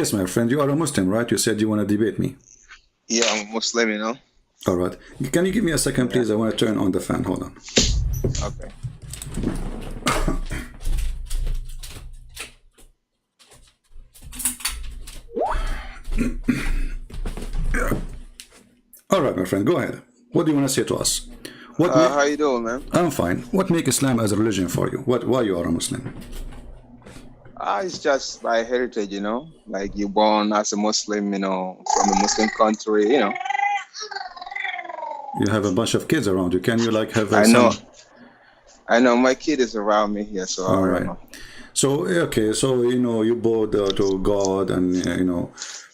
Yes, my friend, you are a Muslim, right? You said you want to debate me. Yeah, I'm Muslim, you know. All right. Can you give me a second, Yeah. please? I want to turn on the fan. Hold on. Okay. All right, my friend, go ahead. What do you want to say to us? How you doing, man? I'm fine. What makes Islam as a religion for you? Why you are a Muslim? It's just by heritage, you know. Like you're born as a Muslim, you know, from a Muslim country, you know. You have a bunch of kids around you. Can you like have I know. some? I know my kid is around me here, so All I right. don't know. So okay, so you bow to God, and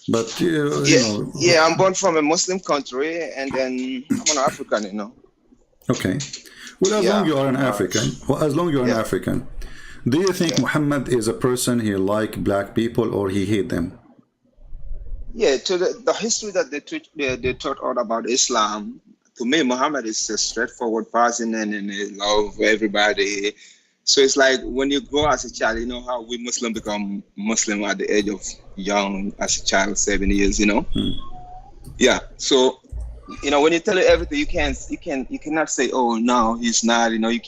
but Yeah, I'm born from a Muslim country, and then I'm an African, you know. Okay. Well, as long Yeah. you are an African, Yeah. African, do you think Yeah. Muhammad is a person he like black people or he hate them? Yeah, to the history that they taught all about Islam, to me, Muhammad is a straightforward person and he love everybody. So it's like when you grow as a child, you know how we Muslim become Muslim at the age of young as a child, 7 years, you know? Yeah. So, when you tell you everything, you cannot say, oh no, he's not, you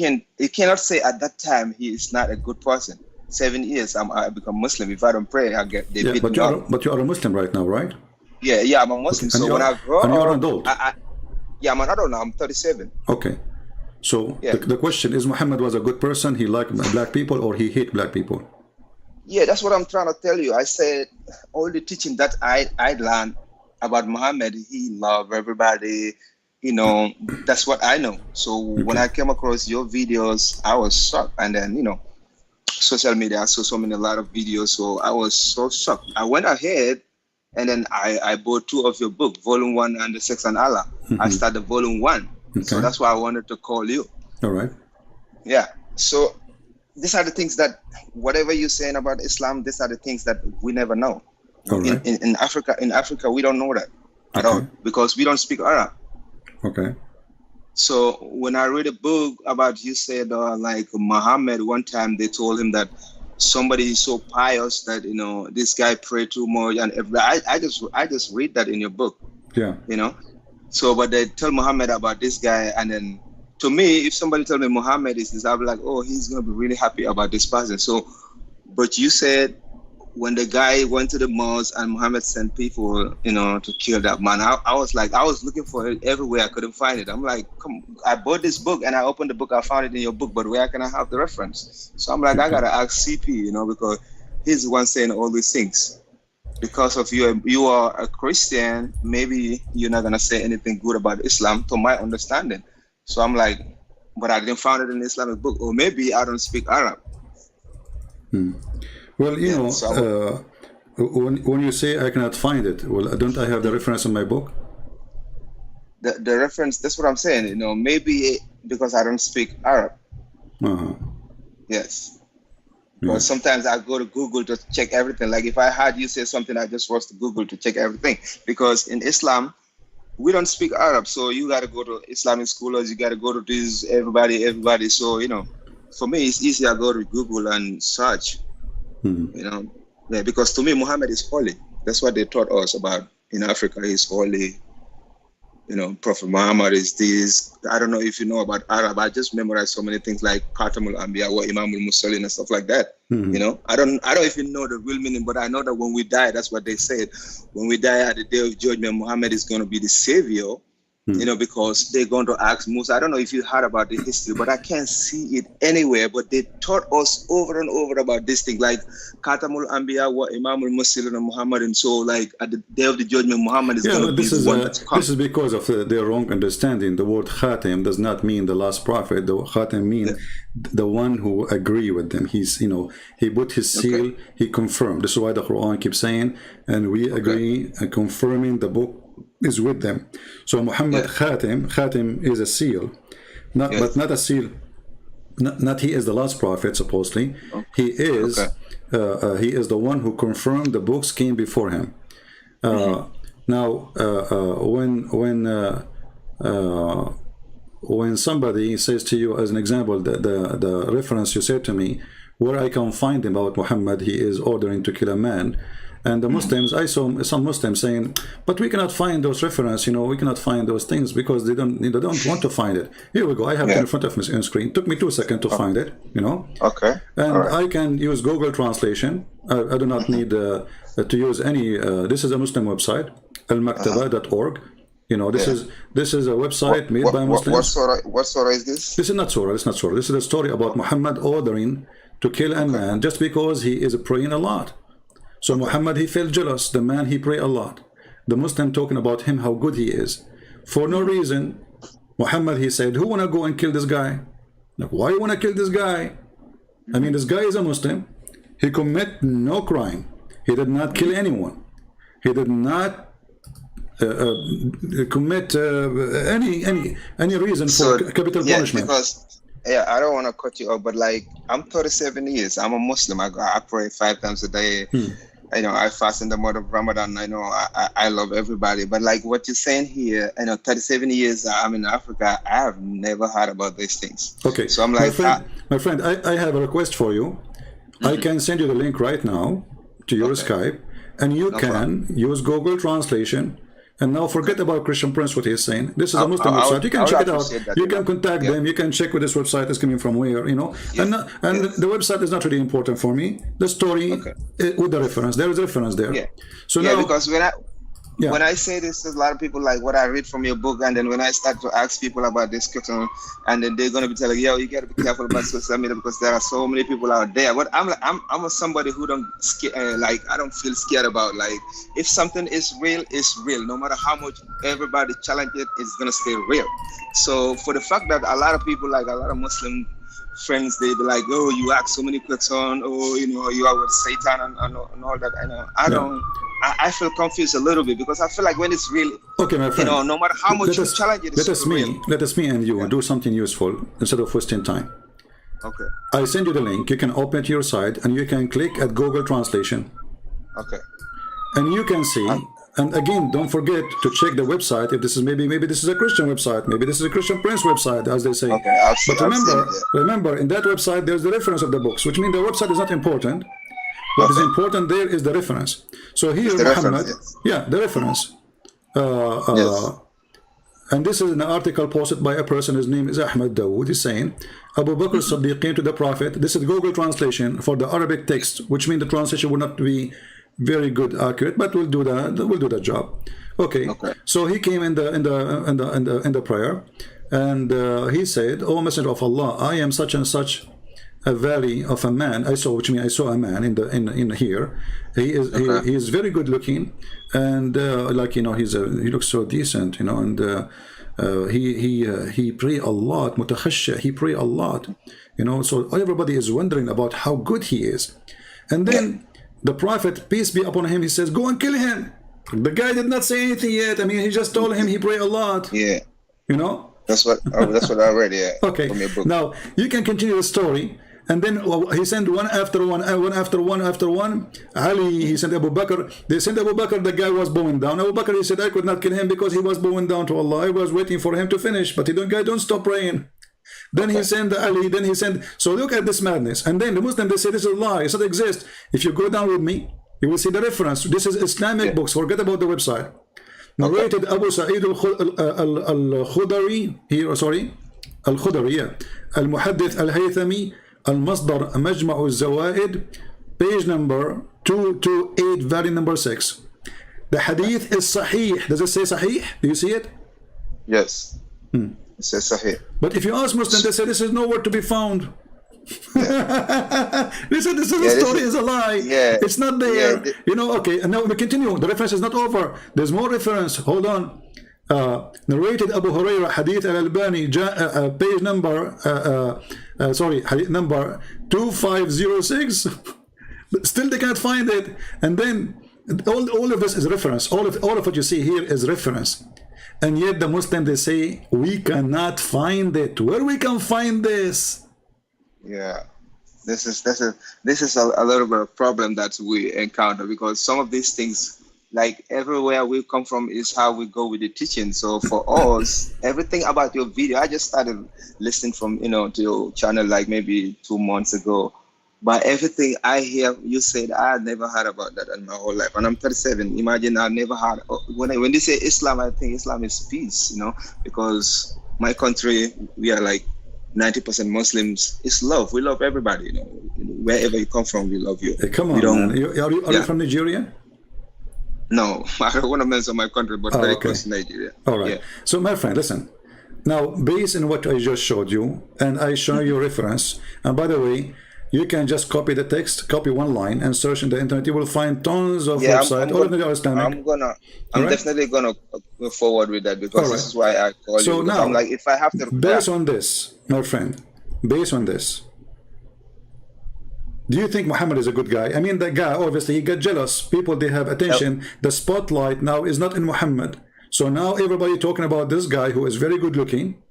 cannot say at that time he is not a good person. 7 years, I become Muslim. If I don't pray, they beat me up. But you are a Muslim right now, right? Yeah, I'm a Muslim. Okay. So when I grow and you're up, an adult. I'm an adult now. I'm 37. Okay. So Yeah. the question is, Muhammad was a good person. He liked black people or he hate black people? Yeah, that's what I'm trying to tell you. I said all the teaching that I learned about Muhammad, he loved everybody. That's what I know. So when I came across your videos, I was shocked. And then, social media, I saw a lot of videos. So I was so shocked. I went ahead and then I bought 2 of your book, Volume 1 and the Sex and Allah. I started Volume 1. Okay. So that's why I wanted to call you. All right. Yeah. So these are the things that whatever you're saying about Islam, these are the things that we never know. All right. In Africa, we don't know that at all because we don't speak Arab. Okay. So when I read a book about you said like Muhammad, one time they told him that somebody is so pious that this guy prayed too much, and I just read that in your book. Yeah. So but they tell Muhammad about this guy, and then to me, if somebody tell me Muhammad is this, I'll be like, oh, he's gonna be really happy about this person. So, but you said when the guy went to the mosque and Muhammad sent people, to kill that man, I was looking for it everywhere. I couldn't find it. I'm like, I bought this book and I opened the book. I found it in your book, but where can I have the reference? So I'm like, I gotta ask CP, because he's the one saying all these things. Because of you are a Christian, maybe you're not gonna say anything good about Islam, to my understanding. So I'm like, but I didn't find it in the Islamic book, or maybe I don't speak Arab. Well, when you say I cannot find it, well, don't I have the reference in my book? The reference, that's what I'm saying, maybe because I don't speak Arab. Yes. Because sometimes I go to Google to check everything. Like if I heard you say something, I just was to Google to check everything. Because in Islam, we don't speak Arab. So you got to go to Islamic scholars. You got to go to this, everybody. So, for me, it's easier to go to Google and search. Because to me, Muhammad is holy. That's what they taught us about in Africa. He's holy. Prophet Muhammad is this. I don't know if you know about Arab. I just memorized so many things like Khatamul Anbiya wa Imamul Mursalin and stuff like that. I don't even know the real meaning, but I know that when we die, that's what they said. When we die at the day of judgment, Muhammad is going to be the savior. Because they're going to ask Musa. I don't know if you heard about the history, but I can't see it anywhere. But they taught us over and over about this thing, like Khatamul Anbiya wa Imamul Mursalin and Muhammad. And so, like at the day of the judgment, Muhammad is going to be the one that's come. This is because of their wrong understanding. The word Khatam does not mean the last prophet. The Khatam means the one who agree with them. He's, he put his seal. He confirmed. This is why the Quran keeps saying, and we agree and confirming the book is with them. So Muhammad Khatim is a seal, but not a seal. Not he is the last prophet supposedly. He is the one who confirmed the books came before him. Now, when somebody says to you, as an example, the reference you said to me, where I can find him about Muhammad, he is ordering to kill a man. And the Muslims, I saw some Muslims saying, but we cannot find those references, we cannot find those things because they don't want to find it. Here we go, I have it in front of me on screen. It took me 2 seconds to find it, Okay. And I can use Google Translation. I do not need to use any, this is a Muslim website, almaktaba.org. This is a website made by Muslims. What surah is this? This is not surah, it's not surah. This is a story about Muhammad ordering to kill a man just because he is praying a lot. So Muhammad, he felt jealous. The man, he prayed a lot. The Muslim talking about him, how good he is. For no reason, Muhammad, he said, who want to go and kill this guy? Like, why you want to kill this guy? I mean, this guy is a Muslim. He commit no crime. He did not kill anyone. He did not commit any reason for capital punishment. Because I don't want to cut you off, but like I'm 37 years. I'm a Muslim. I pray 5 times a day. I fast in the month of Ramadan. I love everybody. But like what you're saying here, 37 years I'm in Africa. I have never heard about these things. Okay. So I'm like, my friend, I have a request for you. I can send you the link right now to your Skype, and you can use Google Translation. And now forget about Christian Prince, what he's saying. This is a Muslim website. You can check it out. You can contact them. You can check where this website is coming from, where, And the website is not really important for me. The story with the reference. There is a reference there. Yeah. So now, because when I say this, a lot of people like what I read from your book, and then when I start to ask people about this question, and then they're gonna be telling, you gotta be careful about social media because there are so many people out there. But I'm somebody who don't I don't feel scared about, like, if something is real, it's real. No matter how much everybody challenge it, it's gonna stay real. So for the fact that a lot of people, like a lot of Muslim friends, they be like, oh, you ask so many questions, you are with Satan and all that. I feel confused a little bit because I feel like when it's real, okay, my friend, no matter how much you challenge it, let us me and you do something useful instead of wasting time. Okay. I send you the link. You can open it to your site and you can click at Google Translation. Okay. And you can see. And again, don't forget to check the website. If this is maybe this is a Christian website, maybe this is a Christian Prince website, as they say. Okay, but remember, in that website there's the reference of the books, which means the website is not important. What is important there is the reference. So here, Muhammad, the reference. And this is an article posted by a person. His name is Ahmed Dawood. He's saying, Abu Bakr Siddiq came to the Prophet. This is Google translation for the Arabic text, which means the translation will not be very good, accurate, but we'll do that. We'll do that job. Okay. So he came in the prayer, and he said, "O Messenger of Allah, I am such and such a valley of a man." I saw a man in here. He is very good looking, and he looks so decent, and he pray a lot, mutakhashya. He pray a lot, So everybody is wondering about how good he is, and then. The Prophet, peace be upon him, he says, go and kill him. The guy did not say anything yet. I mean, he just told him he prayed a lot. Yeah. That's what I read, yeah. Okay. From your book. Now, you can continue the story. And then he sent one after one. Ali, he sent Abu Bakr. They sent Abu Bakr, the guy was bowing down. Abu Bakr, he said, I could not kill him because he was bowing down to Allah. I was waiting for him to finish. But the guy don't stop praying. Then he sent Ali, so look at this madness. And then the Muslims, they say this is a lie, it doesn't exist. If you go down with me, you will see the reference. This is Islamic books, forget about the website. Narrated Abu Sa'id al-Khudari, Al-Khudari, Al-Muhaddith Al-Haythami, Al-Masdar Majma' al-Zawaid, page number 228, volume number 6. The hadith is Sahih. Does it say Sahih? Do you see it? Yes. It says Sahih. But if you ask Muslims, they say this is nowhere to be found. They said this story is a lie. Yeah. It's not there. Okay, and now we continue. The reference is not over. There's more reference. Hold on. Narrated Abu Hurairah, Hadith al-Albani, page number, Hadith number 2506. Still they can't find it. And then all of this is reference. All of what you see here is reference. And yet the Muslims, they say, we cannot find it. Where we can find this? Yeah, this is a little bit of a problem that we encounter, because some of these things, like everywhere we come from, is how we go with the teaching. So for us, everything about your video, I just started listening from to your channel like maybe 2 months ago. But everything I hear you said, I never heard about that in my whole life. And I'm 37. Imagine I never heard. When they say Islam, I think Islam is peace, because my country, we are like 90% Muslims. It's love. We love everybody, Wherever you come from, we love you. Hey, come on, man. Are you from Nigeria? No, I don't want to mention my country, but very close to Nigeria. All right. Yeah. So, my friend, listen. Now, based on what I just showed you, and I show you reference, and by the way, you can just copy the text, copy one line, and search in the internet. You will find tons of websites. All of them are Islamic. I'm definitely gonna go forward with that, because this is why I call you. So now, I'm like, if I have to, based on this, my friend, based on this, do you think Muhammad is a good guy? I mean, the guy, obviously, he got jealous. People, they have attention. The spotlight now is not in Muhammad. So now everybody talking about this guy who is very good looking.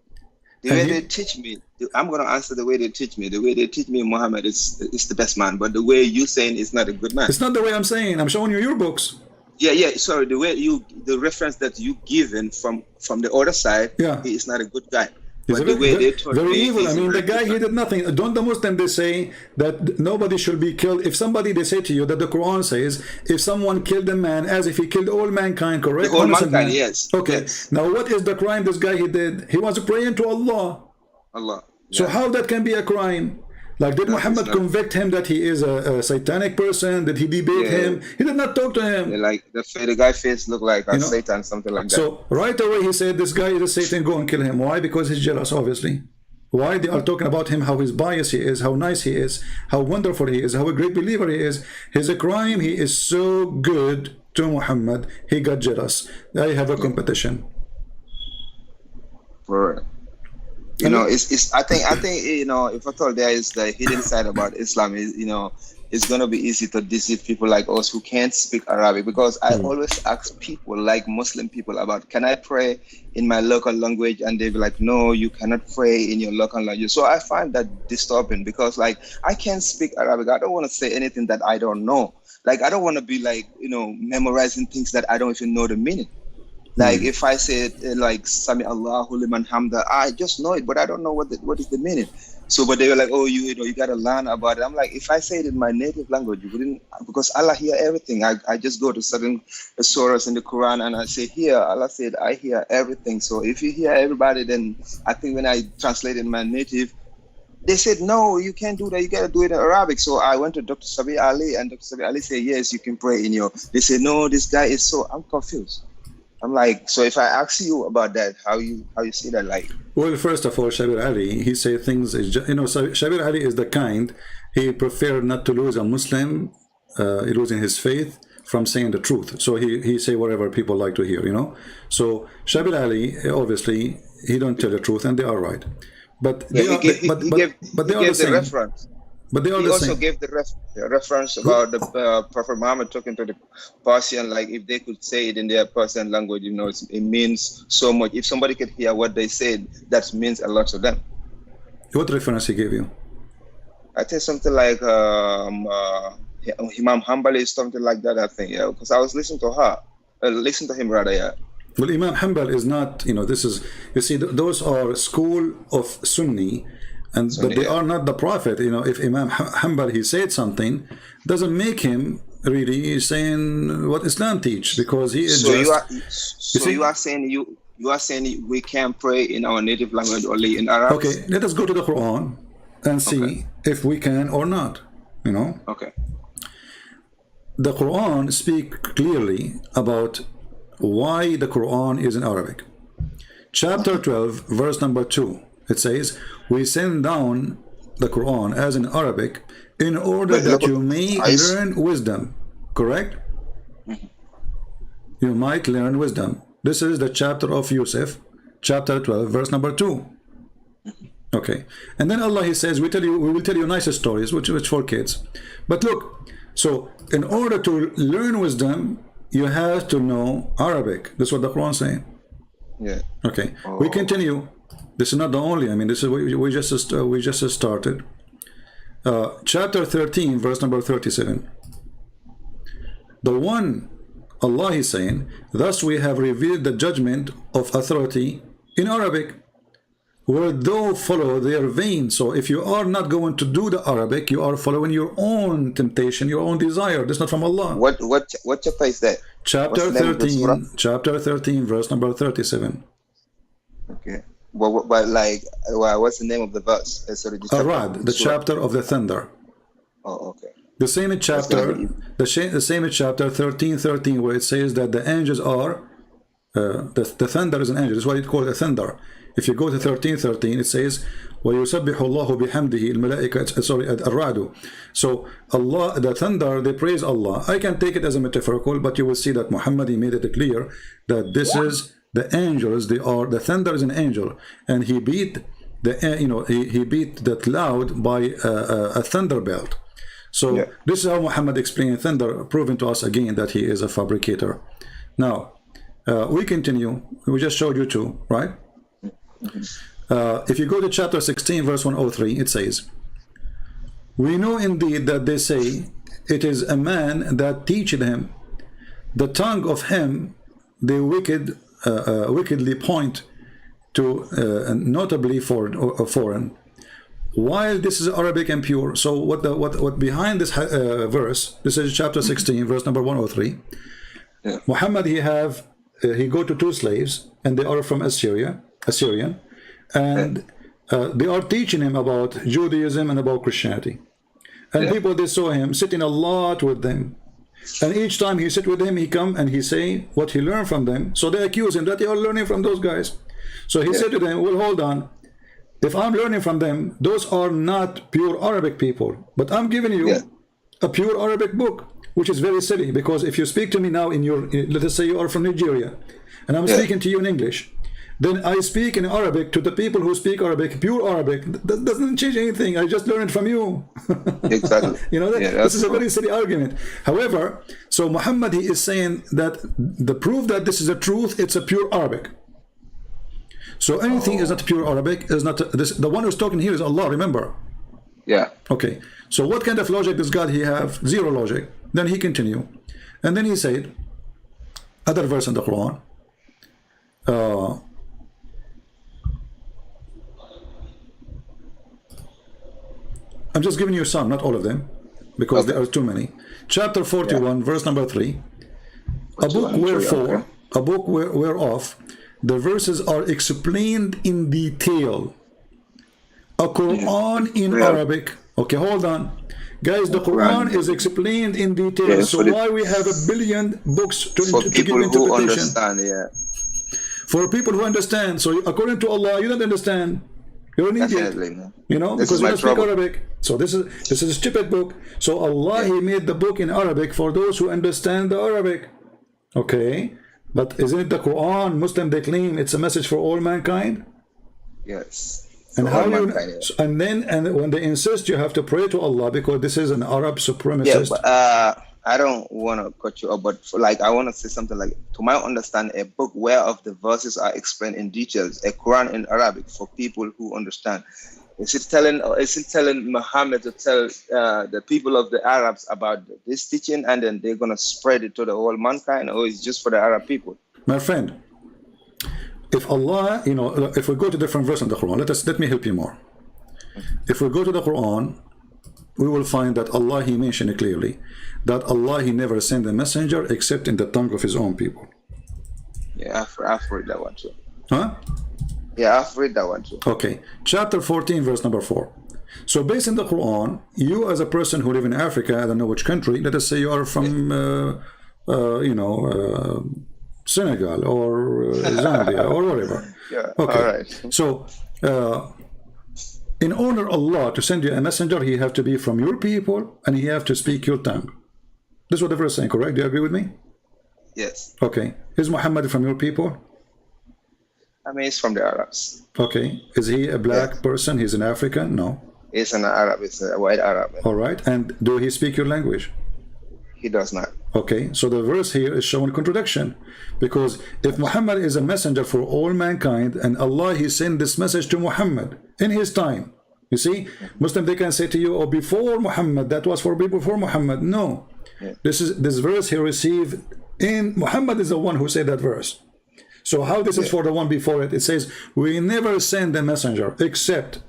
The way they teach me, I'm going to answer the way they teach me. The way they teach me, Muhammad is the best man. But the way you saying is not a good man. It's not the way I'm saying. I'm showing you your books. Yeah. Sorry, the reference that you given from the other side, he is not a good guy. But the way they taught very me, evil. I mean, the guy, he did nothing. Don't the Muslims, they say that nobody should be killed. If somebody, they say to you that the Quran says, if someone killed a man as if he killed all mankind, correct? The whole mankind, yes. Okay. Yes. Now, what is the crime this guy he did? He was praying to Allah. Allah. So how that can be a crime? Like, did Muhammad convict him that he is a satanic person? Did he debate him? He did not talk to him. Like the guy face looked like a Satan, something like that. So right away he said, this guy is a Satan, go and kill him. Why? Because he's jealous, obviously. Why? They are talking about him, how his bias he is, how nice he is, how wonderful he is, how a great believer he is. His crime, he is so good to Muhammad, he got jealous. They have a competition. For it's I think if at all there is the hidden side about Islam, is it's gonna be easy to deceive people like us who can't speak Arabic, because I always ask people, like Muslim people, about, can I pray in my local language? And they be like, no, you cannot pray in your local language. So I find that disturbing, because like, I can't speak Arabic. I don't want to say anything that I don't know. Like, I don't want to be like, memorizing things that I don't even know the meaning. Like if I say like Sami Allahu liman hamda, I just know it, but I don't know what is the meaning. So, but they were like, oh, you gotta learn about it. I'm like, if I say it in my native language, you wouldn't, because Allah hear everything. I just go to certain surahs in the Quran and I say, here, Allah said, I hear everything. So if you hear everybody, then I think when I translate in my native, they said, no, you can't do that. You gotta do it in Arabic. So I went to Dr. Sabi Ali, and Dr. Sabi Ali said, yes, you can pray in your. They said, no, this guy is so. I'm confused. I'm like, so if I ask you about that, how you see that, like? Well, first of all, Shabir Ali, he say things, so Shabir Ali is the kind, he preferred not to lose a Muslim, losing his faith, from saying the truth. So he say whatever people like to hear, So Shabir Ali, obviously, he don't tell the truth, and they are right. But they are the same. Reference. But they are he the also same. gave the reference about the Prophet Muhammad talking to the Persian, like if they could say it in their Persian language, it means so much. If somebody could hear what they said, that means a lot to them. What reference he gave you? I think something like Imam Hanbali, something like that, I think, because I was listening to him rather, yeah. Well, Imam Hanbal is not, this is, you see, those are school of Sunni, but they are not the Prophet. If Imam Hanbal, he said something, doesn't make him really saying what Islam teach, because he is you are saying we can pray in our native language only in Arabic? Okay, let us go to the Quran and see if we can or not. Okay. The Quran speaks clearly about why the Quran is in Arabic. Chapter 12, verse number 2. It says, we send down the Quran as in Arabic in order that you may learn wisdom. Correct? You might learn wisdom. This is the chapter of Yusuf, chapter 12, verse number 2. Okay. And then Allah, he says, we will tell you nicer stories, which for kids. But look, so in order to learn wisdom, you have to know Arabic. That's what the Quran is saying. Yeah. Okay. We continue. This is not the only. This is we just started. Chapter 13, verse number 37. The one, Allah is saying, thus we have revealed the judgment of authority in Arabic. where thou follow their vein. So if you are not going to do the Arabic, you are following your own temptation, your own desire. That's not from Allah. What chapter is that? Chapter 13, chapter 13, verse number 37. Okay. But like, what's the name of the verse? Sorry, Arad, the chapter of the thunder. Oh, okay. The same chapter, the same chapter 13:13, where it says that the angels are, the thunder is an angel. That's why it's called a thunder. If you go to 13:13, it says, وَيُسَبِّحُ اللَّهُ بِحَمْدِهِ الْمَلَائِكَةُ, sorry, Ar-Ra'du. So Allah, the thunder, they praise Allah. I can take it as a metaphorical, but you will see that Muhammad, he made it clear that this is the angels. They are, the thunder is an angel, and he beat the, he beat the cloud by a thunder belt. So this is how Muhammad explained thunder, proving to us again that he is a fabricator. Now we continue. We just showed you two, right? If you go to chapter 16, verse 103, it says, we know indeed that they say it is a man that teacheth him the tongue of him they wickedly point to, notably for foreign, while this is Arabic and pure. So what behind this verse, this is chapter 16, verse number 103. Muhammad, he go to two slaves, and they are from Assyrian, and they are teaching him about Judaism and about Christianity. And people, they saw him sitting a lot with them, and each time he sit with them, he come and he say what he learned from them. So they accuse him that you are learning from those guys. So he said to them, well, hold on, if I'm learning from them, those are not pure Arabic people, but I'm giving you a pure Arabic book, which is very silly, because if you speak to me now in your, let us say you are from Nigeria, and I'm speaking to you in English, then I speak in Arabic to the people who speak Arabic, pure Arabic. That doesn't change anything. I just learned it from you. Exactly. You know, this is a very silly argument. However, so Muhammad, he is saying that the proof that this is a truth, it's a pure Arabic. So anything is not pure Arabic, is not this. The one who's talking here is Allah, remember? Yeah. Okay. So what kind of logic does God he have? Zero logic. Then he continue, and then he said, other verse in the Quran. I'm just giving you some, not all of them, because there are too many. Chapter 41, verse number 3. A book wherefore, a book whereof the verses are explained in detail. A Quran in Arabic. Okay, hold on. Guys, the Quran is explained in detail. So why we have a billion books to give interpretation? For people who understand. So according to Allah, you don't understand. You're an idiot. You know, because you don't speak Arabic. So this is a stupid book. So Allah, he made the book in Arabic for those who understand the Arabic. Okay, but isn't it the Quran? Muslim, they claim it's a message for all mankind. Yes. And how you, and when they insist, you have to pray to Allah, because this is an Arab supremacist. Yeah, but I don't want to cut you off, but I want to say something like, to my understanding, a book whereof the verses are explained in details, a Quran in Arabic for people who understand. Is it telling Muhammad to tell the people of the Arabs about this teaching, and then they're going to spread it to the whole mankind, or is it just for the Arab people? My friend, if Allah, you know, if we go to different verses in the Quran, let me help you more. If we go to the Quran, we will find that Allah, he mentioned it clearly, that Allah, he never sent a messenger except in the tongue of his own people. Yeah, I've read that one too. Huh? Yeah, I've read that one too. Okay, chapter 14, verse number 4. So based in the Quran, you as a person who live in Africa, I don't know which country, let us say you are from, Senegal or Zambia or whatever. Okay. All right. So, in order Allah to send you a messenger, he have to be from your people and he have to speak your tongue. This is what the verse is saying, correct? Do you agree with me? Yes. Okay. Is Muhammad from your people? I mean, he's from the Arabs. Okay. Is he a black person? He's an African? No. He's an Arab. He's a white Arab. All right. And do he speak your language? He does not. Okay, so the verse here is showing contradiction, because if Muhammad is a messenger for all mankind, and Allah, he sent this message to Muhammad in his time, you see, Muslim, they can say to you, oh, before Muhammad, that was for people before Muhammad. No, this verse he received in Muhammad is the one who said that verse. So how this is for the one before it? It says, we never send a messenger except.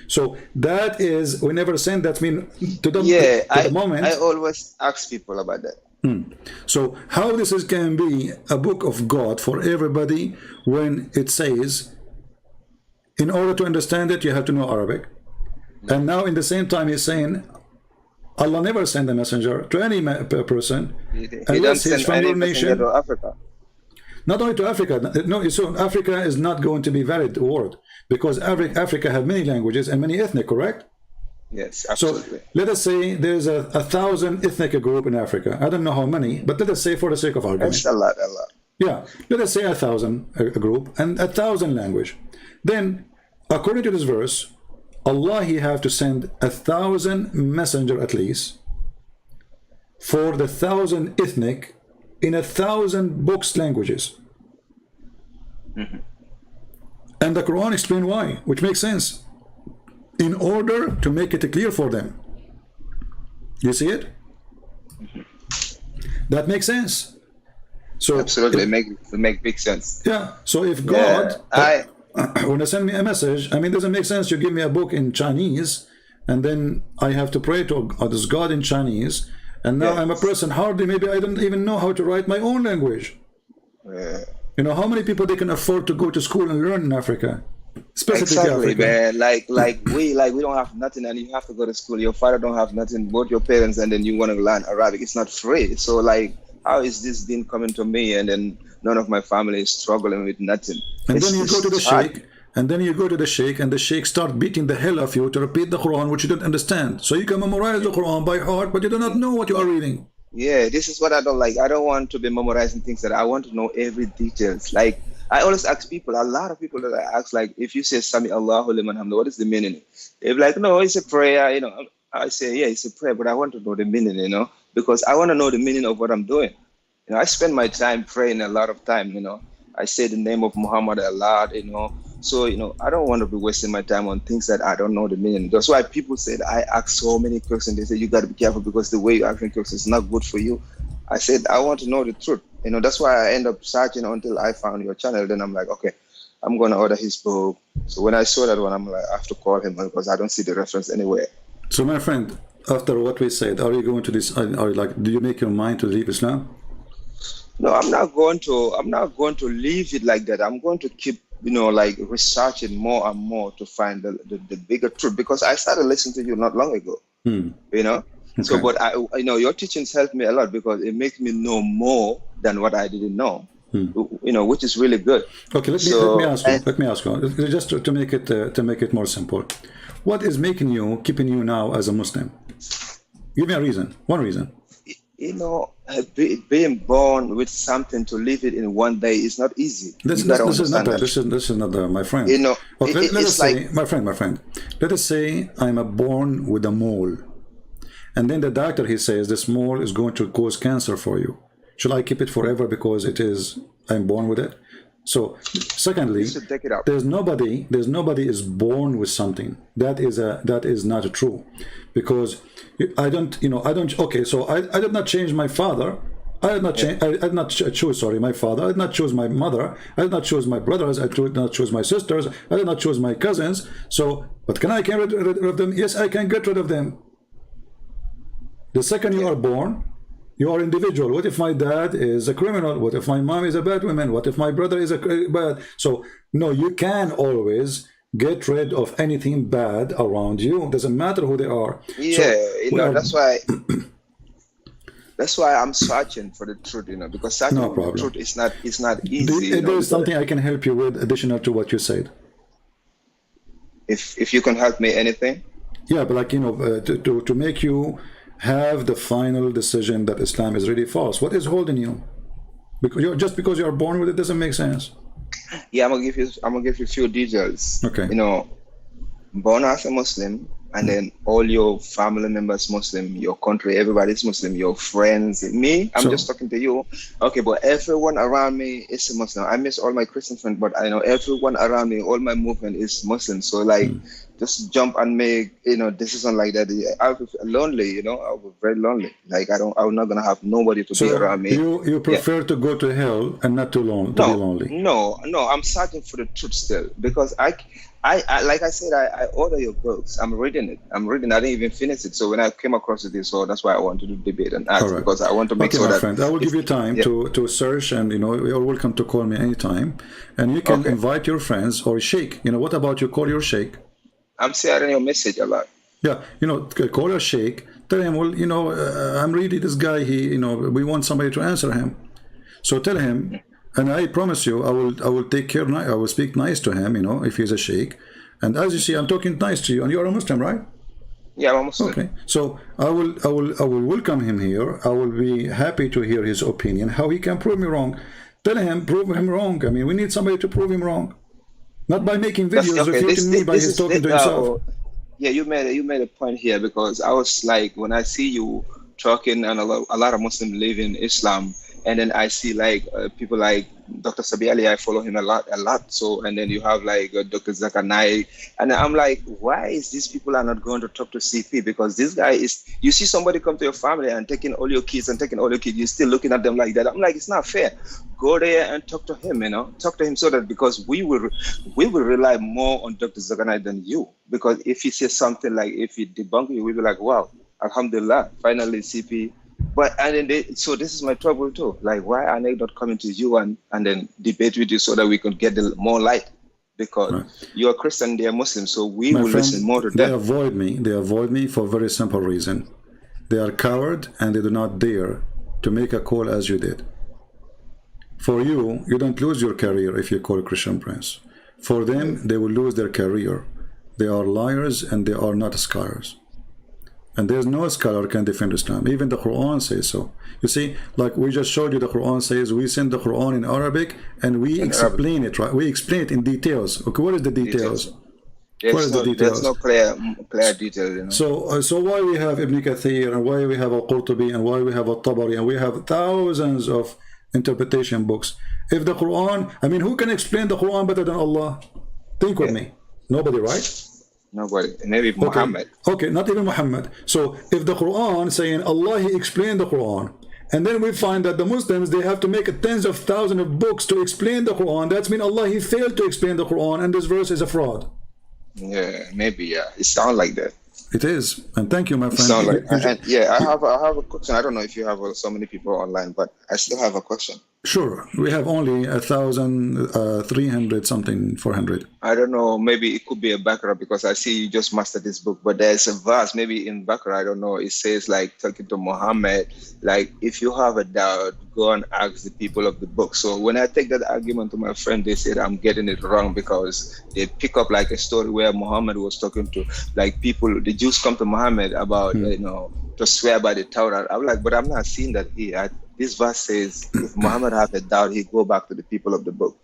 So that is, we never send, that mean to the, to the moment. I always ask people about that. So how this is can be a book of God for everybody when it says, in order to understand it, you have to know Arabic. And now in the same time he's saying, Allah never sent a messenger to any person unless he's from your nation. To Africa. Not only to Africa. No, so Africa is not going to be valid word because Africa have many languages and many ethnic, correct? Yes, absolutely. So let us say there's a 1,000 ethnic group in Africa. I don't know how many, but let us say for the sake of argument. That's a lot. Yeah, let us say 1,000 a group and 1,000 language. Then, according to this verse, Allah, he have to send 1,000 messenger at least for the 1,000 ethnic in 1,000 books languages. And the Quran explain why, which makes sense. In order to make it clear for them. You see it? That makes sense. So absolutely, make big sense. Yeah. So if God when they send me a message, I mean, it doesn't make sense you give me a book in Chinese and then I have to pray to this God in Chinese, and now I'm a person hardly, maybe I don't even know how to write my own language. You know, how many people they can afford to go to school and learn in Africa? Exactly, man. Like we don't have nothing, and you have to go to school. Your father don't have nothing, both your parents, and then you want to learn Arabic. It's not free. So like, how is this thing coming to me, and then none of my family is struggling with nothing? And then you go to the sheikh, and then you go to the sheikh, and the sheikh start beating the hell of you to repeat the Quran, which you don't understand. So you can memorize the Quran by heart, but you do not know what you are reading. Yeah, this is what I don't like. I don't want to be memorizing things that I want to know every details. Like, I always ask people, a lot of people that I ask, like, if you say Sami Allahu liman hamdu, what is the meaning? They're like, no, it's a prayer, you know. I say, yeah, it's a prayer, but I want to know the meaning, you know, because I want to know the meaning of what I'm doing. You know, I spend my time praying a lot of time, you know. I say the name of Muhammad a lot, you know. So, you know, I don't want to be wasting my time on things that I don't know the meaning. That's why people said I ask so many questions. They say, you got to be careful because the way you ask questions is not good for you. I said, I want to know the truth. You know, that's why I end up searching until I found your channel. Then I'm like, okay, I'm going to order his book. So when I saw that one, I'm like, I have to call him because I don't see the reference anywhere. So my friend, after what we said, are you going to this, are you like, do you make your mind to leave Islam? No, I'm not going to leave it like that. I'm going to keep, you know, like researching more and more to find the bigger truth, because I started listening to you not long ago, you know. Okay. So, but you know, your teachings helped me a lot because it makes me know more than what I didn't know, you know, which is really good. Okay, let me ask you, just to make it more simple. What is keeping you now as a Muslim? Give me a reason, one reason. You know, being born with something to live it in one day is not easy. This is not my friend. You know, okay, let us say, my friend. Let us say I'm born with a mole, and then the doctor he says this mole is going to cause cancer for you. Should I keep it forever because I'm born with it? So, secondly, there's nobody is born with something. That is not true, because I don't. Okay, so I did not change my father. I did not choose my father. I did not choose my mother. I did not choose my brothers. I did not choose my sisters. I did not choose my cousins. So, but can I get rid of them? Yes, I can get rid of them. The second you are born, you are individual. What if my dad is a criminal? What if my mom is a bad woman? What if my brother is a bad? So, no, you can always get rid of anything bad around you. It doesn't matter who they are. Yeah, so, you know, that's why I'm searching for the truth, you know, because searching for the truth is not easy. There's something I can help you with additional to what you said. If you can help me anything? Yeah, but like, you know, to make you have the final decision that Islam is really false. What is holding you? Because because you are born with it doesn't make sense. Yeah, I'm gonna give you a few details. Okay. You know, born as a Muslim, and then all your family members Muslim, your country, everybody's Muslim, your friends, me, I'm just talking to you. Okay, but everyone around me is a Muslim. I miss all my Christian friends, but I know everyone around me, all my movement is Muslim. So like, just jump and make, decision like that. I'll be lonely, I'll be very lonely. Like I'm not gonna have nobody to be around me. You prefer to go to hell and not to be lonely. No, I'm searching for the truth still, because I like I said, I order your books. I'm reading it. I didn't even finish it. So when I came across it, so that's why I want to do debate and ask, because I want to make sure my that. Friend, I will give you time to search, and you're welcome to call me anytime, and you can invite your friends or sheikh. What about you call your sheikh? I'm sharing your message a lot. Yeah, call your sheikh. Tell him, well, I'm really this guy. We want somebody to answer him. So tell him. And I promise you, I will take care. I will speak nice to him, if he's a sheikh. And as you see, I'm talking nice to you, and you're a Muslim, right? Yeah, I'm a Muslim. Okay, so I will welcome him here. I will be happy to hear his opinion, how he can prove me wrong. Tell him, prove him wrong. I mean, we need somebody to prove him wrong, not by making videos refuting me by his talking to himself. Yeah, you made a point here, because I was like, when I see you talking, and a lot of Muslims live in Islam. And then I see like people like Dr. Sabi Ali, I follow him a lot. So, and then you have like Dr. Zakir Naik, and I'm like, why is these people are not going to talk to CP? Because this guy is, you see somebody come to your family and taking all your kids, you're still looking at them like that. I'm like, it's not fair. Go there and talk to him, talk to him, so that, because we will rely more on Dr. Zakir Naik than you. Because if he says something, like if he debunk you, we'll be like, wow, alhamdulillah, finally CP. But so this is my trouble too. Like, why are they not coming to you and then debate with you, so that we can get more light? Because you're a Christian, they're Muslim, so we will listen more to them. They avoid me for a very simple reason. They are coward, and they do not dare to make a call as you did. For you don't lose your career if you call a Christian Prince. For them, they will lose their career. They are liars, and they are not scholars. And there's no scholar can defend Islam. Even the Quran says so. You see, like we just showed you, the Quran says we send the Quran in Arabic, and we explain it, right? We explain it in details. Okay, what is the details? There's no clear details. So why we have Ibn Kathir, and why we have Al-Qurtubi, and why we have Al-Tabari, and we have thousands of interpretation books. If the Quran, I mean, who can explain the Quran better than Allah? Think with me. Nobody, right? Nobody. Maybe Muhammad. Okay, not even Muhammad. So if the Quran saying Allah, he explained the Quran, and then we find that the Muslims, they have to make tens of thousands of books to explain the Quran, that's mean Allah, he failed to explain the Quran, and this verse is a fraud. Yeah, maybe, yeah. It sounds like that. It is. And thank you, my friend. Sound like, I have a question. I don't know if you have so many people online, but I still have a question. Sure. We have only 1,300 something, 400. I don't know. Maybe it could be a background, because I see you just mastered this book. But there's a verse, maybe in background, I don't know. It says, like, talking to Muhammad, like, if you have a doubt, go and ask the people of the book. So when I take that argument to my friend, they said I'm getting it wrong, because they pick up like a story where Muhammad was talking to, like, people, the Jews come to Muhammad about, to swear by the Torah. I'm like, but I'm not seeing that here. This verse says, if Muhammad have a doubt, he go back to the people of the book.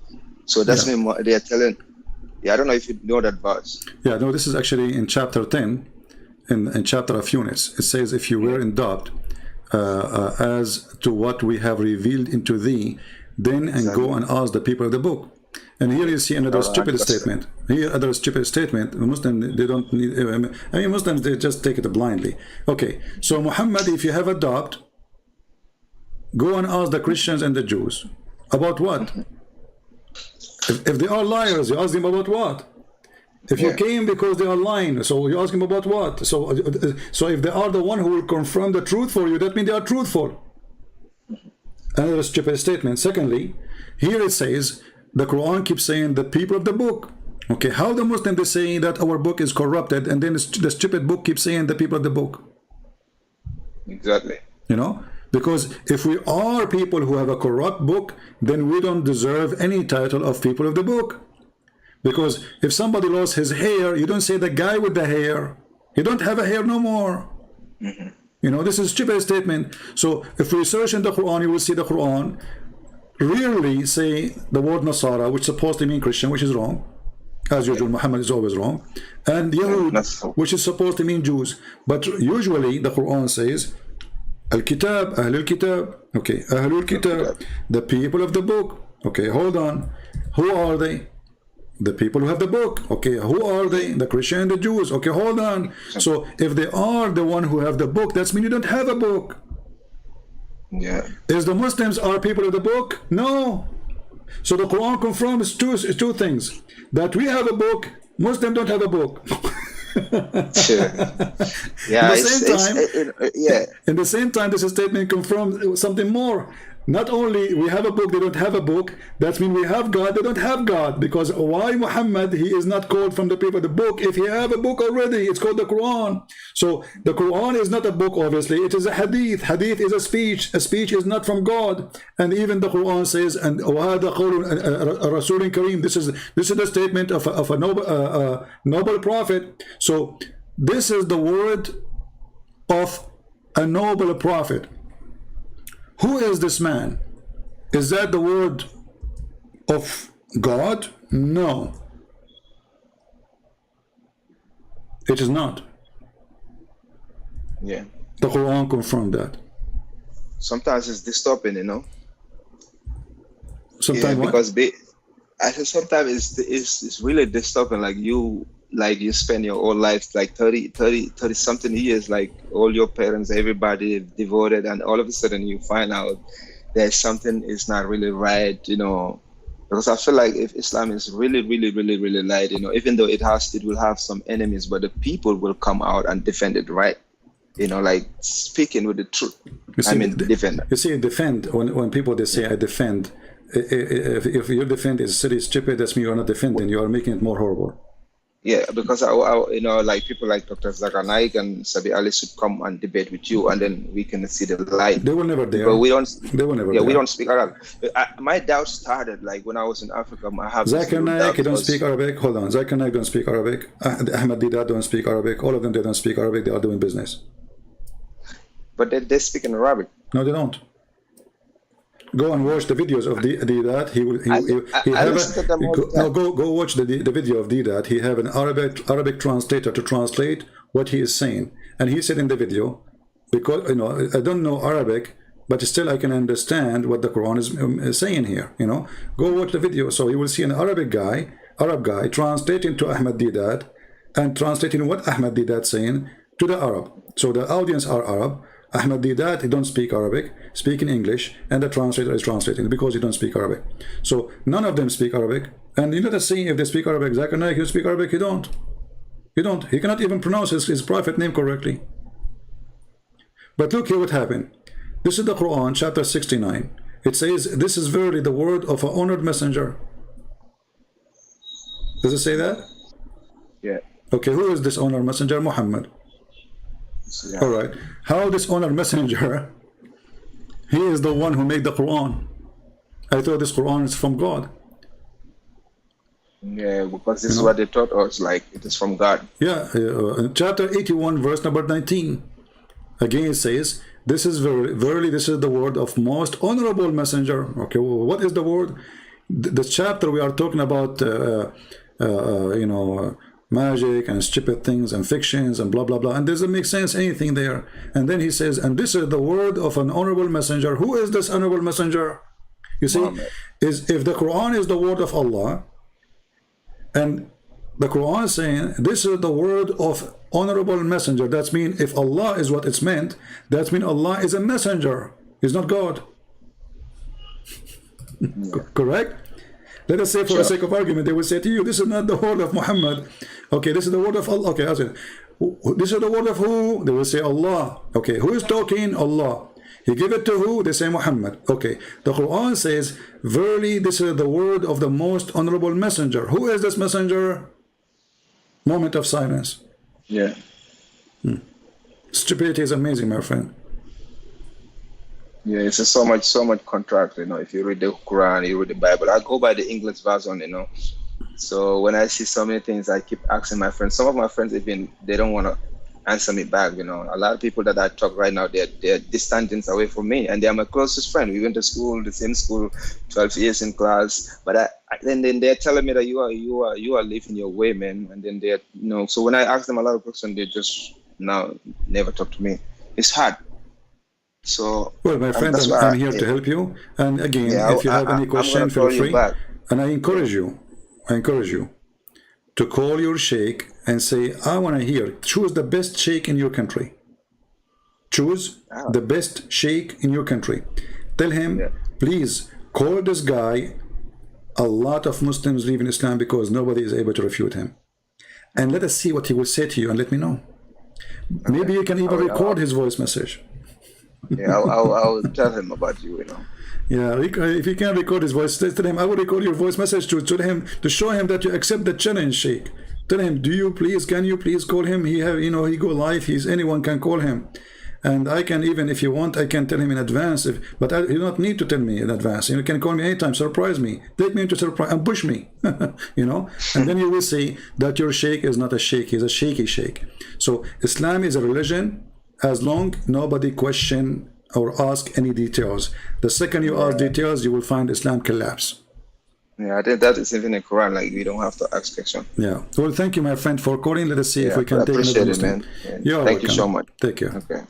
So that's me. They are telling. Yeah, I don't know if you know that verse. Yeah, no, this is actually in chapter 10, in chapter of Yunus. It says, if you were in doubt as to what we have revealed into thee, then go and ask the people of the book. And here you see another stupid statement. Here, another stupid statement. Muslims, they don't need. I mean, Muslims, they just take it blindly. Okay, so Muhammad, if you have a doubt, go and ask the Christians and the Jews. About what? If they are liars, you ask them about what? If you came because they are lying, so you ask them about what? So if they are the one who will confirm the truth for you, that means they are truthful. Another stupid statement. Secondly, here it says, the Quran keeps saying the people of the book. Okay, how the Muslims, they say that our book is corrupted, and then the stupid book keeps saying the people of the book. Exactly. Because if we are people who have a corrupt book, then we don't deserve any title of people of the book. Because if somebody lost his hair, you don't say the guy with the hair. He don't have a hair no more. This is a stupid statement. So if we search in the Quran, you will see the Quran rarely say the word Nasara, which supposed to mean Christian, which is wrong. As usual, Muhammad is always wrong. And Yahud, which is supposed to mean Jews. But usually the Quran says, Al-Kitab, Ahlul Kitab. Okay, Ahlul Kitab, the people of the book. Okay, hold on. Who are they? The people who have the book. Okay, who are they? The Christian and the Jews. Okay, hold on. So if they are the one who have the book, that means you don't have a book. Yeah. Is the Muslims are people of the book? No. So the Quran confirms two things. That we have a book, Muslims don't have a book. Sure. Yeah. In the same time, this statement confirms something more. Not only we have a book, they don't have a book. That means we have God, they don't have God. Because why Muhammad, he is not called from the people of the book? If he have a book already, it's called the Quran. So the Quran is not a book, obviously. It is a hadith. Hadith is a speech. A speech is not from God. And even the Quran says, and وَهَذَا قَوْلٌ رَسُولٍ كَرِيمٍ. This is the statement of a noble prophet. So this is the word of a noble prophet. Who is this man? Is that the word of God? No. It is not. Yeah. The Quran confirmed that. Sometimes it's disturbing, you know. Sometimes because I said sometimes it's really disturbing. Like you spend your whole life, like 30 something years, like all your parents, everybody devoted, and all of a sudden you find out that something is not really right, you know. Because I feel like if Islam is really light, you know, even though it will have some enemies, but the people will come out and defend it, right? You know, like speaking with the truth. Defend. You see, defend, when people, they say, I defend, if your defend is silly, stupid, that's mean you are not defending, you are making it more horrible. Yeah, because I you know, like people like Dr. Zakir Naik and Sabi Ali should come and debate with you, and then we can see the light. They were never there. But we don't. They were never. Yeah, there. we don't speak Arabic. My doubt started like when I was in Africa. I have Zakir Naik, he don't speak Arabic. Hold on, Zakir Naik don't speak Arabic. Ahmad Didat don't speak Arabic. All of them, they don't speak Arabic. They are doing business. But they speak in Arabic. No, they don't. Go and watch the videos of Didat. Go watch the video of Didat. He have an Arabic translator to translate what he is saying, and he said in the video, because, you know, I don't know Arabic, but still I can understand what the Quran is saying here. You know, go watch the video. So you will see an Arab guy translating to Ahmad Didat and translating what Ahmad Didat saying to the Arab. So the audience are Arab. Ahmad Didat, he don't speak Arabic, speak in English, and the translator is translating because he don't speak Arabic. So none of them speak Arabic. And you know the saying, if they speak Arabic, Zakir Naik, you speak Arabic, you don't. You don't. He cannot even pronounce his prophet name correctly. But look here what happened. This is the Quran, chapter 69. It says, this is verily the word of an honored messenger. Does it say that? Yeah. Okay, who is this honored messenger? Muhammad. Yeah. All right. How this honored messenger, he is the one who made the Quran. I thought this Quran is from God. Yeah, because this is what they taught us, like it is from God. Yeah, chapter 81, verse number 19. Again it says, this is verily this is the word of most honorable messenger. Okay, well, what is the word? The chapter we are talking about, you know, magic and stupid things and fictions and blah blah blah, and doesn't make sense anything there. And then he says, and this is the word of an honorable messenger. Who is this honorable messenger? You see, is if the Quran is the word of Allah, and the Quran is saying this is the word of honorable messenger, that means if Allah is what it's meant, that means Allah is a messenger, he's not God. Correct? Let us say, for the sake of argument, they will say to you, this is not the word of Muhammad. Okay, this is the word of Allah. Okay, I said, this is the word of who? They will say Allah. Okay, who is talking? Allah. He gave it to who? They say Muhammad. Okay, the Quran says, verily this is the word of the most honorable messenger. Who is this messenger? Moment of silence. Yeah. Stupidity is amazing, my friend. Yeah, it's just so much contract, you know. If you read the Quran, you read the Bible. I go by the English version, you know. So when I see so many things, I keep asking my friends. Some of my friends, even they don't want to answer me back. You know, a lot of people that I talk right now, they're distance away from me, and they're my closest friend. We went to school, the same school, 12 years in class. But then they're telling me that you are living your way, man. And then they're, you know, so when I ask them a lot of questions, they just now never talk to me. It's hard. So well, my friend, I'm here to help you. And again, if you have any question, feel free. And I encourage you to call your sheikh and say, I want to hear, choose the best sheikh in your country. Choose the best sheikh in your country. Tell him, please call this guy. A lot of Muslims leave in Islam because nobody is able to refute him. And let us see what he will say to you and let me know. Maybe you can even record his voice message. Yeah, I'll tell him about you, you know. Yeah, if you can record his voice, tell him, I will record your voice message to him to show him that you accept the challenge, Sheikh. Tell him, can you please call him? He go live, anyone can call him. And I can even, if you want, I can tell him in advance, but you don't need to tell me in advance. You can call me anytime, surprise me, take me into surprise, and push me, you know, and then you will see that your sheikh is not a sheikh, he's a shaky sheikh. So Islam is a religion as long nobody question or ask any details. The second you ask details, you will find Islam collapse. Yeah, I think that is even in Quran, like we don't have to ask questions. Yeah. Well, thank you, my friend, for calling. Let us see if we can take another Muslim. Man. Yeah. Thank you so much. Take care. Okay.